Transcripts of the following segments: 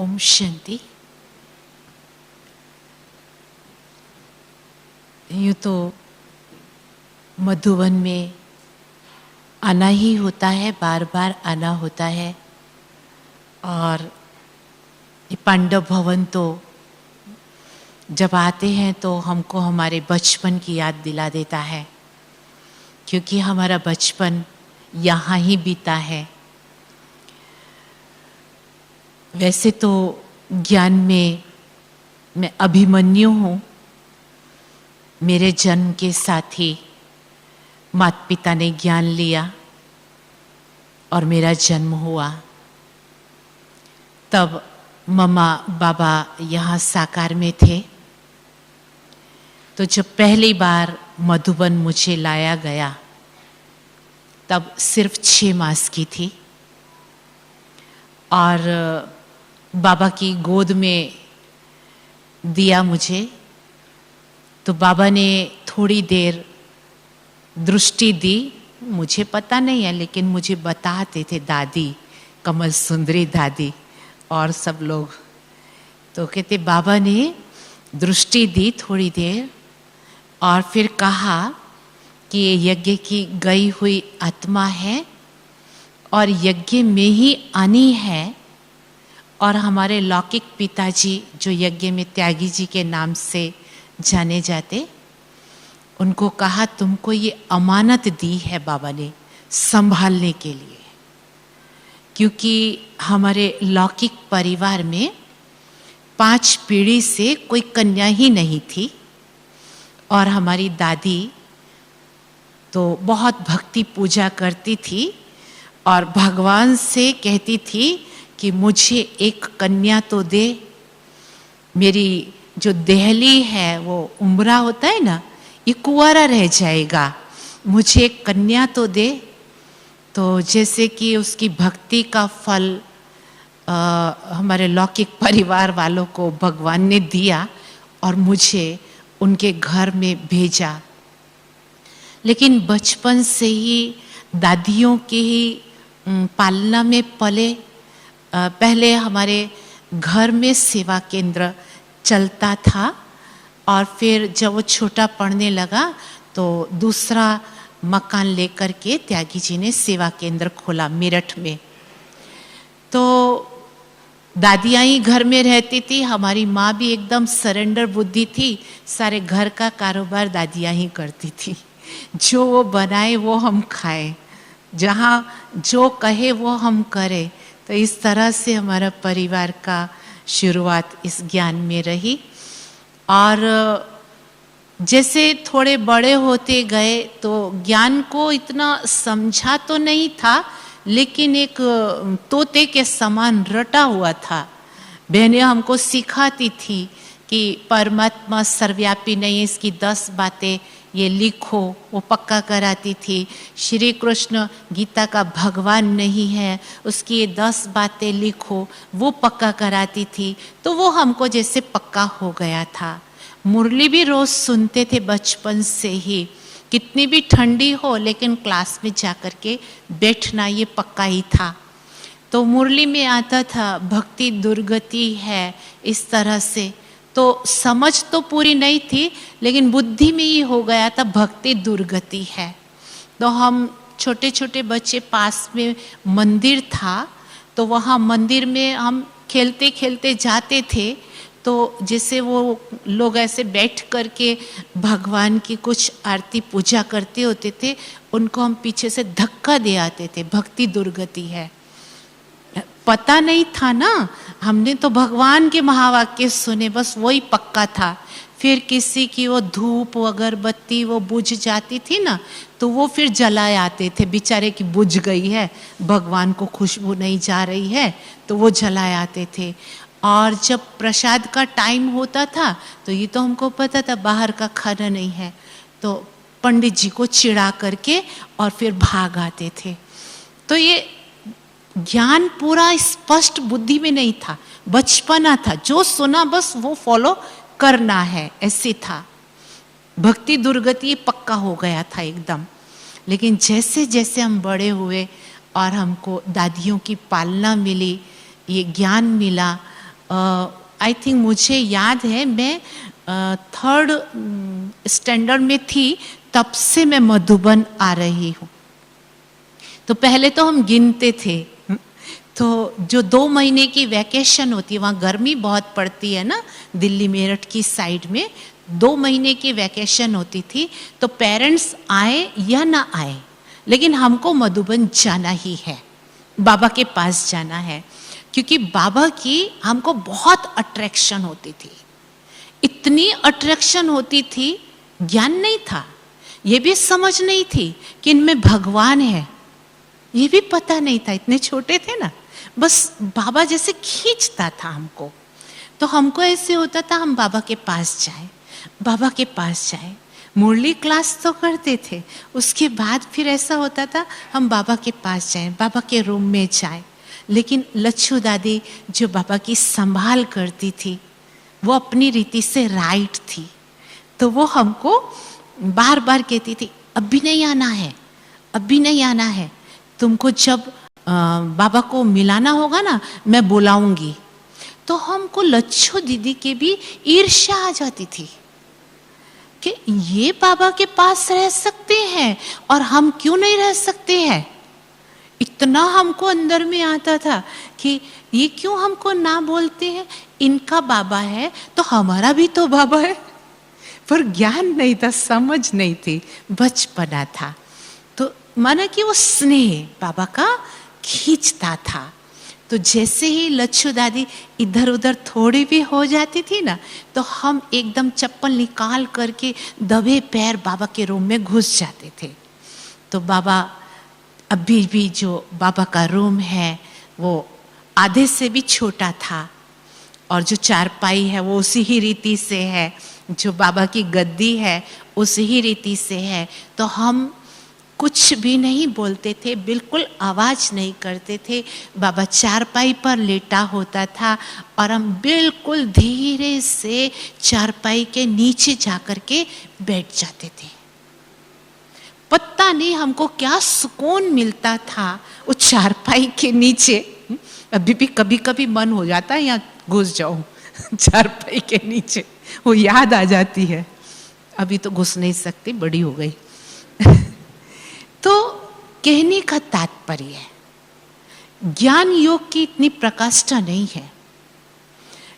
ओम शांति। यूँ तो मधुवन में आना ही होता है, बार बार आना होता है। और ये पांडव भवन तो जब आते हैं तो हमको हमारे बचपन की याद दिला देता है, क्योंकि हमारा बचपन यहाँ ही बीता है। वैसे तो ज्ञान में मैं अभिमन्यु हूँ। मेरे जन्म के साथ ही माता पिता ने ज्ञान लिया और मेरा जन्म हुआ। तब मम्मा बाबा यहाँ साकार में थे। तो जब पहली बार मधुबन मुझे लाया गया तब सिर्फ 6 मास की थी और बाबा की गोद में दिया मुझे। तो बाबा ने थोड़ी देर दृष्टि दी, मुझे पता नहीं है, लेकिन मुझे बताते थे दादी, कमल सुंदरी दादी और सब लोग। तो कहते बाबा ने दृष्टि दी थोड़ी देर और फिर कहा कि ये यज्ञ की गई हुई आत्मा है और यज्ञ में ही आनी है। और हमारे लौकिक पिताजी जो यज्ञ में त्यागी जी के नाम से जाने जाते, उनको कहा तुमको ये अमानत दी है बाबा ने संभालने के लिए, क्योंकि हमारे लौकिक परिवार में 5 पीढ़ी से कोई कन्या ही नहीं थी। और हमारी दादी तो बहुत भक्ति पूजा करती थी और भगवान से कहती थी कि मुझे एक कन्या तो दे। मेरी जो देहली है वो उम्रा होता है ना, ये कुंवारा रह जाएगा, मुझे एक कन्या तो दे। तो जैसे कि उसकी भक्ति का फल हमारे लौकिक परिवार वालों को भगवान ने दिया और मुझे उनके घर में भेजा। लेकिन बचपन से ही दादियों की ही पालना में पले। पहले हमारे घर में सेवा केंद्र चलता था और फिर जब वो छोटा पढ़ने लगा तो दूसरा मकान लेकर के त्यागी जी ने सेवा केंद्र खोला मेरठ में। तो दादियाँ ही घर में रहती थी, हमारी माँ भी एकदम सरेंडर बुद्धि थी, सारे घर का कारोबार दादियाँ ही करती थी। जो वो बनाए वो हम खाएं, जहाँ जो कहे वो हम करें। तो इस तरह से हमारा परिवार का शुरुआत इस ज्ञान में रही। और जैसे थोड़े बड़े होते गए तो ज्ञान को इतना समझा तो नहीं था, लेकिन एक तोते के समान रटा हुआ था। बहनें हमको सिखाती थी कि परमात्मा सर्वव्यापी नहीं है, इसकी 10 बातें ये लिखो, वो पक्का कराती थी। श्री कृष्ण गीता का भगवान नहीं है, उसकी ये 10 बातें लिखो, वो पक्का कराती थी। तो वो हमको जैसे पक्का हो गया था। मुरली भी रोज सुनते थे बचपन से ही, कितनी भी ठंडी हो लेकिन क्लास में जाकर के बैठना ये पक्का ही था। तो मुरली में आता था भक्ति दुर्गति है, इस तरह से। तो समझ तो पूरी नहीं थी, लेकिन बुद्धि में ही हो गया था भक्ति दुर्गति है। तो हम छोटे छोटे बच्चे, पास में मंदिर था तो वहाँ मंदिर में हम खेलते खेलते जाते थे। तो जैसे वो लोग ऐसे बैठ करके भगवान की कुछ आरती पूजा करते होते थे, उनको हम पीछे से धक्का दे आते थे, भक्ति दुर्गति है। पता नहीं था ना, हमने तो भगवान के महावाक्य सुने, बस वही पक्का था। फिर किसी की वो धूप अगरबत्ती वो बुझ जाती थी ना, तो वो फिर जलाए आते थे, बेचारे की बुझ गई है, भगवान को खुशबू नहीं जा रही है, तो वो जलाए आते थे। और जब प्रसाद का टाइम होता था तो ये तो हमको पता था बाहर का खाना नहीं है, तो पंडित जी को चिढ़ा करके और फिर भाग आते थे। तो ये ज्ञान पूरा स्पष्ट बुद्धि में नहीं था, बचपना था, जो सुना बस वो फॉलो करना है, ऐसे था। भक्ति दुर्गति पक्का हो गया था एकदम। लेकिन जैसे जैसे हम बड़े हुए और हमको दादियों की पालना मिली, ये ज्ञान मिला, आई थिंक मुझे याद है मैं 3rd स्टैंडर्ड में थी, तब से मैं मधुबन आ रही हूँ। तो पहले तो हम गिनते थे, तो जो 2 महीने की वैकेशन होती है, वहाँ गर्मी बहुत पड़ती है ना दिल्ली मेरठ की साइड में, 2 महीने की वैकेशन होती थी, तो पेरेंट्स आए या ना आए लेकिन हमको मधुबन जाना ही है, बाबा के पास जाना है, क्योंकि बाबा की हमको बहुत अट्रैक्शन होती थी। इतनी अट्रैक्शन होती थी, ज्ञान नहीं था, ये भी समझ नहीं थी कि इनमें भगवान है, ये भी पता नहीं था, इतने छोटे थे ना, बस बाबा जैसे खींचता था हमको। तो हमको ऐसे होता था हम बाबा के पास जाए, बाबा के पास जाए। मुरली क्लास तो करते थे, उसके बाद फिर ऐसा होता था हम बाबा के पास जाएं, बाबा के रूम में जाएं। लेकिन लच्छू दादी जो बाबा की संभाल करती थी, वो अपनी रीति से राइट थी, तो वो हमको बार बार कहती थी अभी नहीं आना है, अभी नहीं आना है, तुमको जब बाबा को मिलाना होगा ना मैं बुलाऊंगी। तो हमको लच्छू दीदी के भी ईर्ष्या आ जाती थी कि ये बाबा के पास रह सकते हैं और हम क्यों नहीं रह सकते हैं। इतना हमको अंदर में आता था कि ये क्यों हमको ना बोलते हैं, इनका बाबा है तो हमारा भी तो बाबा है। पर ज्ञान नहीं था, समझ नहीं थी, बचपना था। तो माना कि वो स्नेह बाबा का खींचता था। तो जैसे ही लच्छू दादी इधर उधर थोड़ी भी हो जाती थी ना, तो हम एकदम चप्पल निकाल करके दबे पैर बाबा के रूम में घुस जाते थे। तो बाबा अभी भी जो बाबा का रूम है वो आधे से भी छोटा था, और जो चारपाई है वो उसी ही रीति से है, जो बाबा की गद्दी है उसी ही रीति से है। तो हम कुछ भी नहीं बोलते थे, बिल्कुल आवाज नहीं करते थे। बाबा चारपाई पर लेटा होता था और हम बिल्कुल धीरे से चारपाई के नीचे जाकर के बैठ जाते थे। पता नहीं हमको क्या सुकून मिलता था वो चारपाई के नीचे। अभी भी कभी कभी मन हो जाता है यहाँ घुस जाऊं चारपाई के नीचे, वो याद आ जाती है। अभी तो घुस नहीं सकती, बड़ी हो गई। तो कहने का तात्पर्य है, ज्ञान योग की इतनी प्रकाष्ठा नहीं है,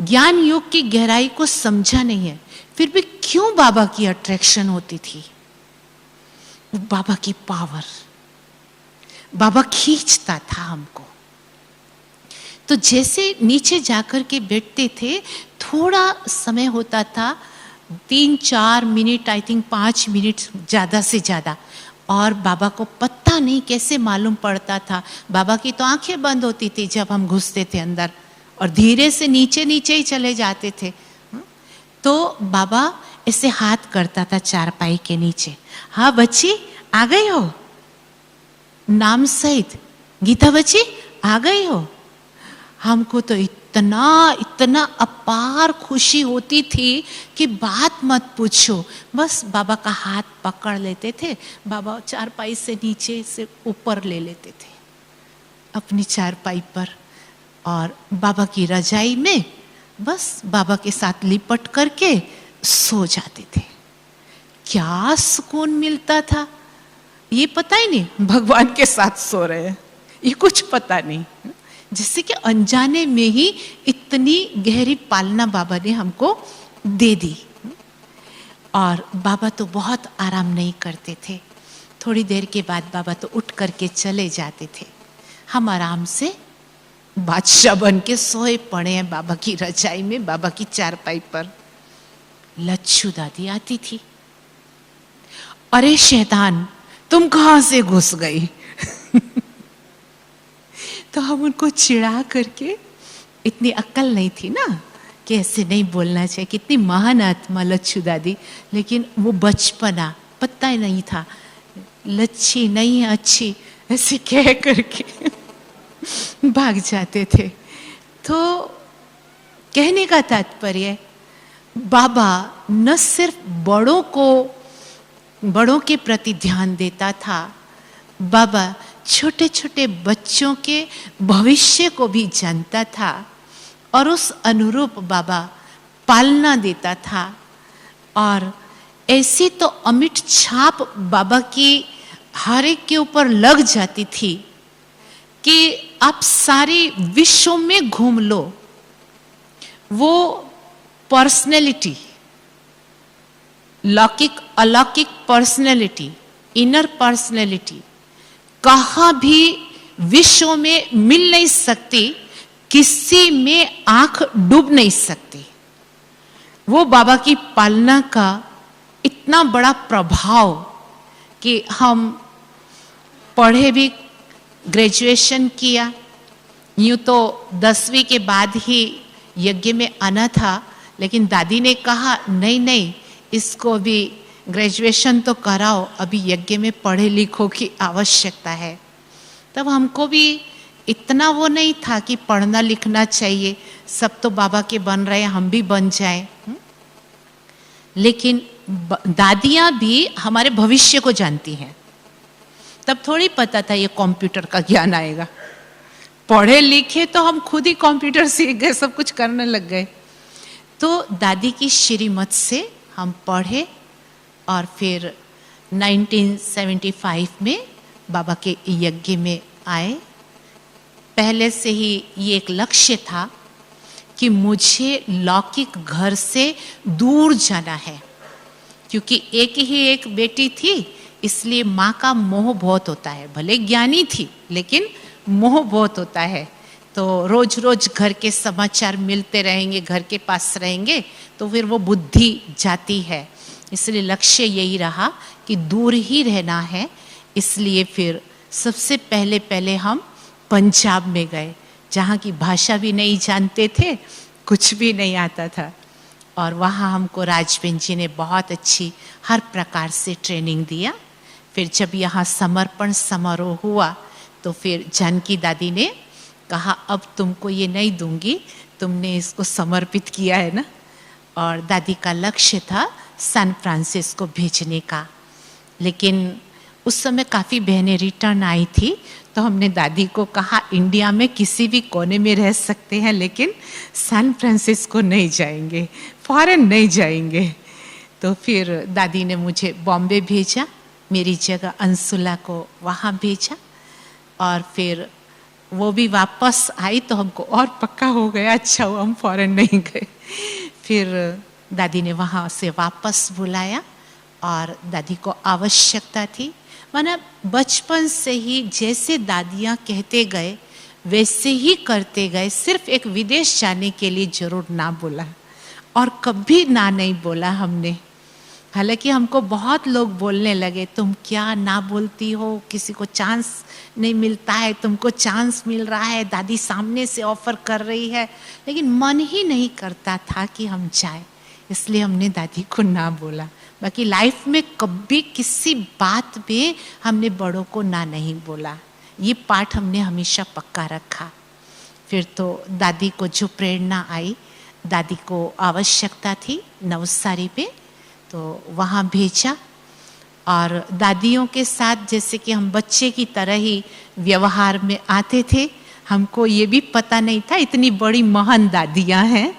ज्ञान योग की गहराई को समझा नहीं है, फिर भी क्यों बाबा की अट्रैक्शन होती थी। बाबा की पावर, बाबा खींचता था हमको। तो जैसे नीचे जाकर के बैठते थे, थोड़ा समय होता था, 3-4 मिनट, आई थिंक 5 मिनट ज्यादा से ज्यादा, और बाबा को पता नहीं कैसे मालूम पड़ता था। बाबा की तो आंखें बंद होती थी जब हम घुसते थे अंदर, और धीरे से नीचे नीचे ही चले जाते थे। तो बाबा ऐसे हाथ करता था चारपाई के नीचे, हाँ बच्ची आ गई हो, नाम सहित, गीता बच्ची आ गई हो। हमको तो इतना अपार खुशी होती थी कि बात मत पूछो। बस बाबा का हाथ पकड़ लेते थे, बाबा चारपाई से नीचे से ऊपर ले लेते थे अपनी चारपाई पर, और बाबा की रजाई में बस बाबा के साथ लिपट करके सो जाते थे। क्या सुकून मिलता था, ये पता ही नहीं भगवान के साथ सो रहे हैं, ये कुछ पता नहीं। जिससे कि अनजाने में ही इतनी गहरी पालना बाबा ने हमको दे दी। और बाबा तो बहुत आराम नहीं करते थे, थोड़ी देर के बाद बाबा तो उठ करके चले जाते थे। हम आराम से बादशाह बन के सोए पड़े हैं बाबा की रजाई में, बाबा की चारपाई पर। लच्छू दादी आती थी, अरे शैतान तुम कहां से घुस गई तो हम उनको चिढ़ा करके, इतनी अक्ल नहीं थी ना कि ऐसे नहीं बोलना चाहिए, कितनी महान आत्मा लच्छू दादी, लेकिन वो बचपना पता ही नहीं था, लच्छी नहीं है अच्छी ऐसे कह करके भाग जाते थे। तो कहने का तात्पर्य, बाबा न सिर्फ बड़ों के प्रति ध्यान देता था, बाबा छोटे छोटे बच्चों के भविष्य को भी जानता था और उस अनुरूप बाबा पालना देता था। और ऐसी तो अमिट छाप बाबा की हर एक के ऊपर लग जाती थी कि आप सारे विश्व में घूम लो, वो पर्सनैलिटी, लौकिक अलौकिक पर्सनैलिटी, इनर पर्सनैलिटी कहाँ भी विश्व में मिल नहीं सकती, किसी में आंख डूब नहीं सकती। वो बाबा की पालना का इतना बड़ा प्रभाव कि हम पढ़े भी, ग्रेजुएशन किया, यूँ तो 10वीं के बाद ही यज्ञ में आना था, लेकिन दादी ने कहा नहीं नहीं, इसको भी ग्रेजुएशन तो कराओ, अभी यज्ञ में पढ़े लिखो की आवश्यकता है। तब हमको भी इतना वो नहीं था कि पढ़ना लिखना चाहिए, सब तो बाबा के बन रहे हैं, हम भी बन जाएं। लेकिन दादियाँ भी हमारे भविष्य को जानती हैं। तब थोड़ी पता था ये कंप्यूटर का ज्ञान आएगा। पढ़े लिखे तो हम खुद ही कंप्यूटर सीख गए, सब कुछ करने लग गए। तो दादी की श्रीमत से हम पढ़े और फिर 1975 में बाबा के यज्ञ में आए। पहले से ही ये एक लक्ष्य था कि मुझे लौकिक घर से दूर जाना है, क्योंकि एक ही एक बेटी थी, इसलिए माँ का मोह बहुत होता है। भले ज्ञानी थी लेकिन मोह बहुत होता है। तो रोज रोज घर के समाचार मिलते रहेंगे, घर के पास रहेंगे तो फिर वो बुद्धि जाती है। इसलिए लक्ष्य यही रहा कि दूर ही रहना है। इसलिए फिर सबसे पहले हम पंजाब में गए, जहाँ की भाषा भी नहीं जानते थे, कुछ भी नहीं आता था। और वहाँ हमको राजबेन जी ने बहुत अच्छी हर प्रकार से ट्रेनिंग दिया। फिर जब यहाँ समर्पण समारोह हुआ तो फिर जानकी दादी ने कहा अब तुमको ये नहीं दूंगी, तुमने इसको समर्पित किया है ना। और दादी का लक्ष्य था सैन फ्रांसिस्को भेजने का। लेकिन उस समय काफ़ी बहनें रिटर्न आई थी, तो हमने दादी को कहा इंडिया में किसी भी कोने में रह सकते हैं, लेकिन सैन फ्रांसिस्को नहीं जाएंगे, फॉरेन नहीं जाएंगे। तो फिर दादी ने मुझे बॉम्बे भेजा, मेरी जगह अंशुला को वहाँ भेजा। और फिर वो भी वापस आई तो हमको और पक्का हो गया, अच्छा हुआ हम फॉरेन नहीं गए। फिर दादी ने वहाँ से वापस बुलाया और दादी को आवश्यकता थी। माना बचपन से ही जैसे दादियाँ कहते गए वैसे ही करते गए। सिर्फ एक विदेश जाने के लिए जरूर ना बोला और कभी ना नहीं बोला हमने। हालांकि हमको बहुत लोग बोलने लगे तुम क्या ना बोलती हो, किसी को चांस नहीं मिलता है, तुमको चांस मिल रहा है, दादी सामने से ऑफर कर रही है। लेकिन मन ही नहीं करता था कि हम जाएं, इसलिए हमने दादी को ना बोला। बाकी लाइफ में कभी किसी बात पे हमने बड़ों को ना नहीं बोला, ये पाठ हमने हमेशा पक्का रखा। फिर तो दादी को जो प्रेरणा आई, दादी को आवश्यकता थी नवसारी पे, तो वहाँ भेजा। और दादियों के साथ जैसे कि हम बच्चे की तरह ही व्यवहार में आते थे। हमको ये भी पता नहीं था इतनी बड़ी महान दादियाँ हैं।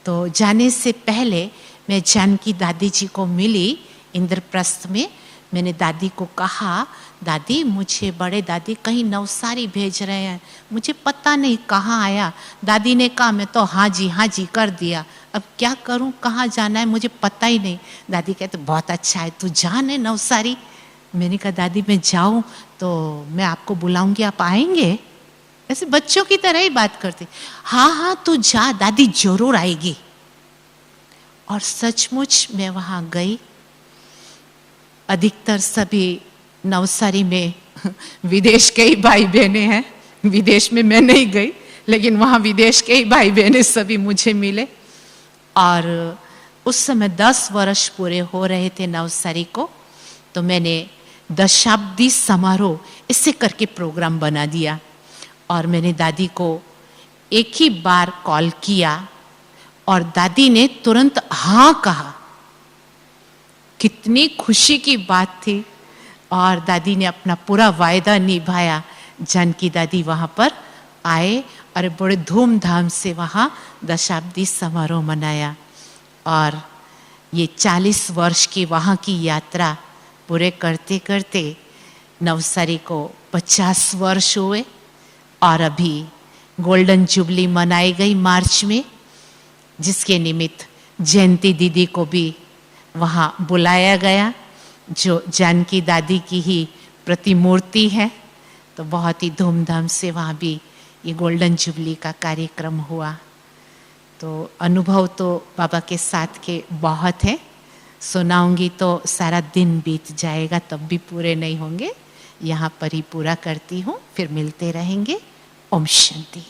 तो जाने से पहले मैं जानकी दादी जी को मिली इंद्रप्रस्थ में। मैंने दादी को कहा दादी मुझे बड़े दादी कहीं नवसारी भेज रहे हैं, मुझे पता नहीं कहाँ आया। दादी ने कहा मैं तो हाँ जी कर दिया, अब क्या करूँ, कहाँ जाना है मुझे पता ही नहीं। दादी कहते बहुत अच्छा है तू जाने नवसारी। मैंने कहा दादी मैं जाऊँ तो मैं आपको बुलाऊंगी, आप आएंगे? ऐसे बच्चों की तरह ही बात करती। हाँ तू जा, दादी जरूर आएगी। और सचमुच मैं वहाँ गई। अधिकतर सभी नवसारी में विदेश के ही भाई बहने हैं, विदेश में मैं नहीं गई, लेकिन वहाँ विदेश के ही भाई बहने सभी मुझे मिले। और उस समय 10 वर्ष पूरे हो रहे थे नवसारी को। तो मैंने दशाब्दी समारोह इससे करके प्रोग्राम बना दिया। और मैंने दादी को एक ही बार कॉल किया और दादी ने तुरंत हाँ कहा। कितनी खुशी की बात थी। और दादी ने अपना पूरा वायदा निभाया। जानकी दादी वहाँ पर आए और बड़े धूमधाम से वहाँ दशाब्दी समारोह मनाया। और ये 40 वर्ष की वहाँ की यात्रा पूरे करते करते नवसारी को 50 वर्ष हुए। और अभी गोल्डन जुबली मनाई गई मार्च में, जिसके निमित्त जयंती दीदी को भी वहाँ बुलाया गया, जो जानकी दादी की ही प्रतिमूर्ति है। तो बहुत ही धूमधाम से वहाँ भी ये गोल्डन जुबली का कार्यक्रम हुआ। तो अनुभव तो बाबा के साथ के बहुत है, सुनाऊंगी तो सारा दिन बीत जाएगा, तब भी पूरे नहीं होंगे। यहाँ पर ही पूरा करती हूँ, फिर मिलते रहेंगे। ओम शांति।